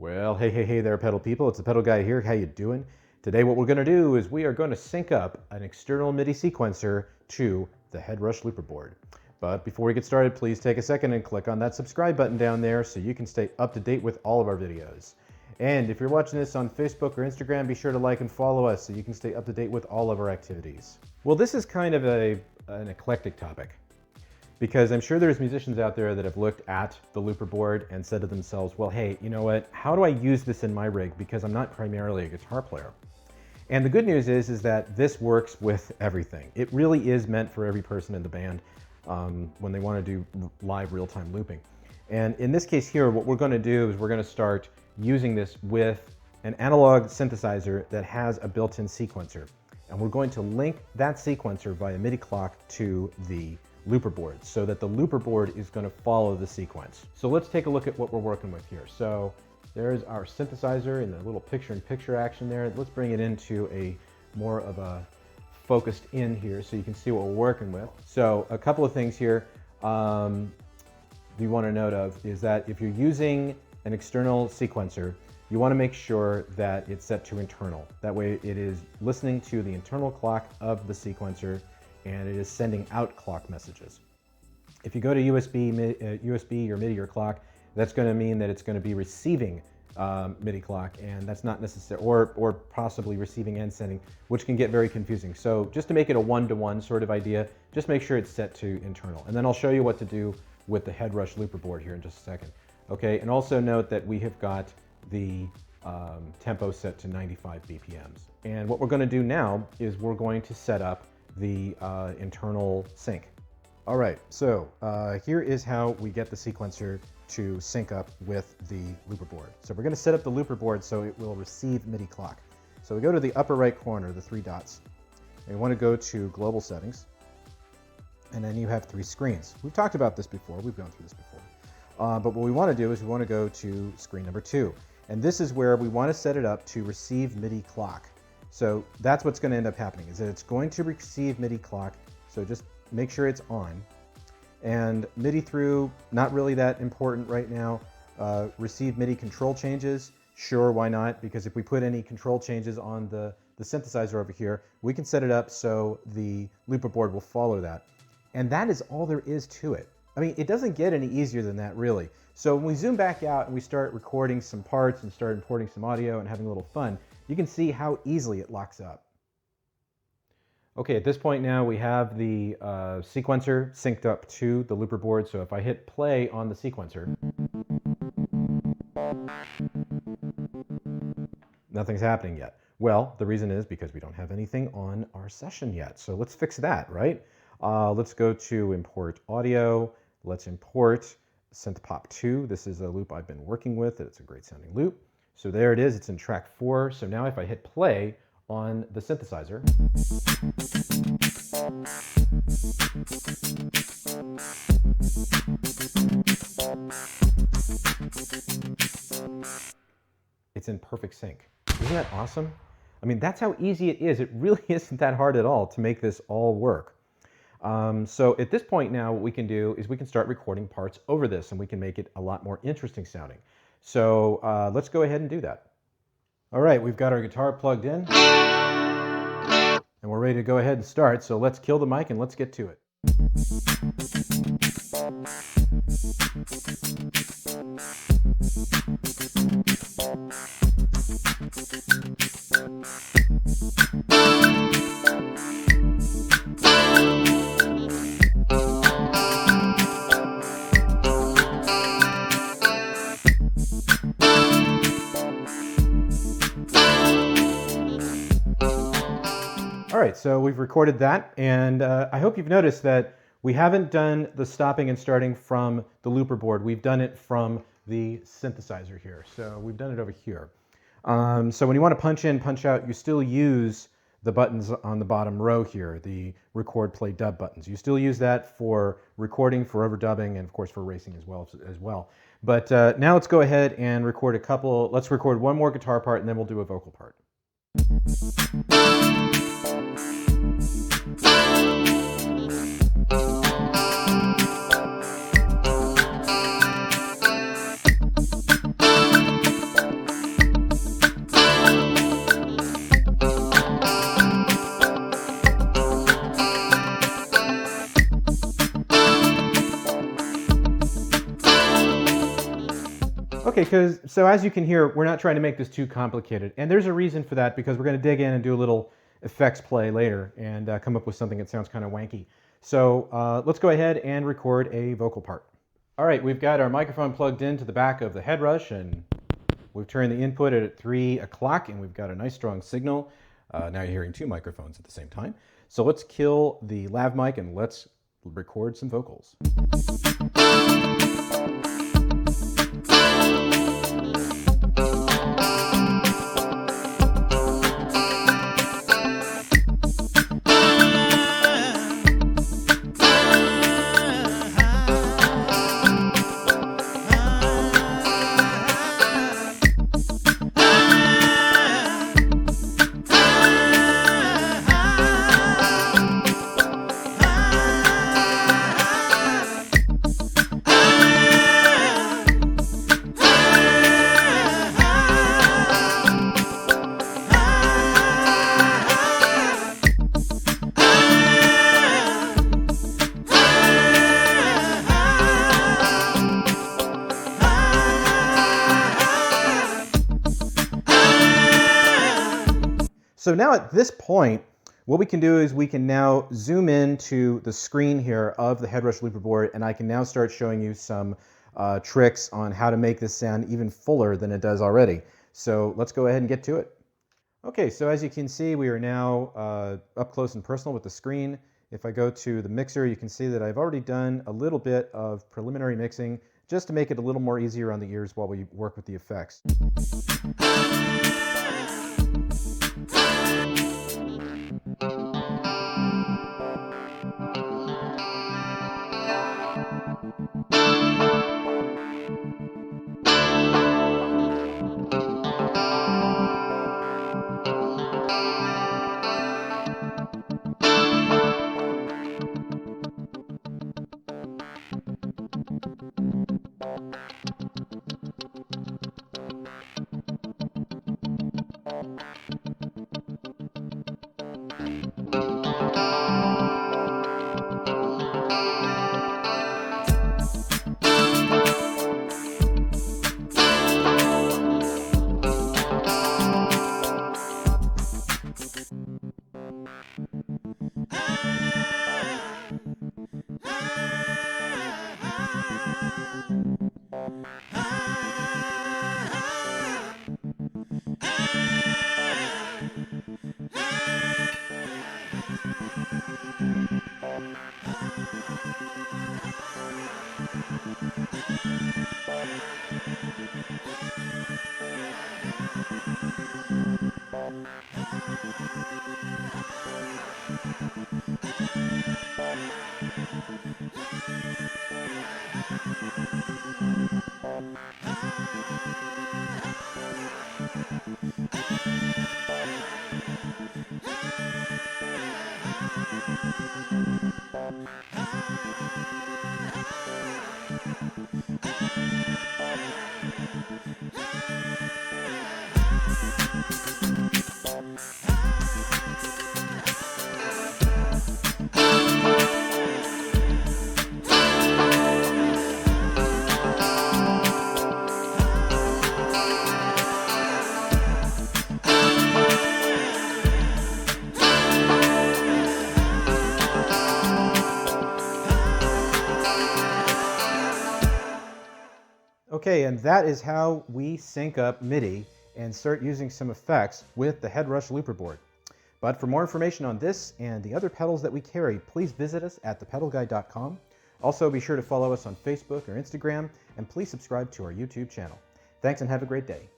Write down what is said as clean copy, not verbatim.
Well, hey there, pedal people. It's the Pedal Guy here. How you doing? Today what we're going to do is we are going to sync up an external MIDI sequencer to the HeadRush Looperboard. But before we get started, please take a second and click on that subscribe button down there so you can stay up to date with all of our videos. And if you're watching this on Facebook or Instagram, be sure to like and follow us so you can stay up to date with all of our activities. Well, this is kind of an eclectic topic, because I'm sure there's musicians out there that have looked at the Looperboard and said to themselves, well, hey, you know what? How do I use this in my rig? Because I'm not primarily a guitar player. And the good news is that this works with everything. It really is meant for every person in the band when they want to do live real-time looping. And in this case here, what we're going to do is we're going to start using this with an analog synthesizer that has a built-in sequencer. And we're going to link that sequencer via MIDI Clock to the Looperboard so that the Looperboard is going to follow the sequence. So let's take a look at what we're working with here. So there's our synthesizer in the little picture-in-picture action there. Let's bring it into a more of a focused in here so you can see what we're working with. So a couple of things here you want to note of is that if you're using an external sequencer, you want to make sure that it's set to internal. That way it is listening to the internal clock of the sequencer and it is sending out clock messages. If you go to USB or MIDI or clock, that's going to mean that it's going to be receiving MIDI clock, and that's not necessary, or possibly receiving and sending, which can get very confusing. So just to make it a one-to-one sort of idea, just make sure it's set to internal. And then I'll show you what to do with the HeadRush Looperboard here in just a second. Okay, and also note that we have got the tempo set to 95 BPMs. And what we're going to do now is we're going to set up the internal sync. All right, so here is how we get the sequencer to sync up with the Looperboard. So we're going to set up the Looperboard so it will receive MIDI clock. So we go to the upper right corner, the three dots, and we want to go to Global Settings, and then you have three screens. We've talked about this before, we've gone through this before. But what we want to do is we want to go to screen number 2, and this is where we want to set it up to receive MIDI clock. So that's what's going to end up happening, is that it's going to receive MIDI clock, so just make sure it's on. And MIDI through, not really that important right now. Receive MIDI control changes, sure, why not? Because if we put any control changes on the synthesizer over here, we can set it up so the Looperboard will follow that. And that is all there is to it. I mean, it doesn't get any easier than that, really. So when we zoom back out and we start recording some parts and start importing some audio and having a little fun, you can see how easily it locks up. Okay, at this point now we have the sequencer synced up to the Looperboard. So if I hit play on the sequencer, nothing's happening yet. Well, the reason is because we don't have anything on our session yet. So let's fix that, right? Let's go to import audio. Let's import Synth Pop 2. This is a loop I've been working with. It's a great sounding loop. So there it is. It's in track 4. So now if I hit play on the synthesizer, it's in perfect sync. Isn't that awesome? I mean, that's how easy it is. It really isn't that hard at all to make this all work. So at this point now, what we can do is we can start recording parts over this, and we can make it a lot more interesting sounding. So let's go ahead and do that. All right, we've got our guitar plugged in, and we're ready to go ahead and start. So let's kill the mic and let's get to it. All right, so we've recorded that, and I hope you've noticed that we haven't done the stopping and starting from the Looperboard. We've done it from the synthesizer here. So we've done it over here. So when you want to punch in, punch out, you still use the buttons on the bottom row here, the record, play, dub buttons. You still use that for recording, for overdubbing, and of course for racing as well. But now let's go ahead and record a couple. Let's record one more guitar part, and then we'll do a vocal part. because, so as you can hear, we're not trying to make this too complicated. And there's a reason for that, because we're going to dig in and do a little effects play later and come up with something that sounds kind of wanky. So let's go ahead and record a vocal part. All right, we've got our microphone plugged into the back of the HeadRush, and we've turned the input at 3 o'clock, and we've got a nice strong signal. Now you're hearing 2 microphones at the same time. So let's kill the lav mic and let's record some vocals. So now at this point, what we can do is we can now zoom into the screen here of the HeadRush Looperboard, and I can now start showing you some tricks on how to make this sound even fuller than it does already. So let's go ahead and get to it. Okay, so as you can see, we are now up close and personal with the screen. If I go to the mixer, you can see that I've already done a little bit of preliminary mixing just to make it a little more easier on the ears while we work with the effects. Okay, and that is how we sync up MIDI and start using some effects with the HeadRush Looperboard. But for more information on this and the other pedals that we carry, please visit us at ThePedalGuy.com. Also, be sure to follow us on Facebook or Instagram, and please subscribe to our YouTube channel. Thanks and have a great day.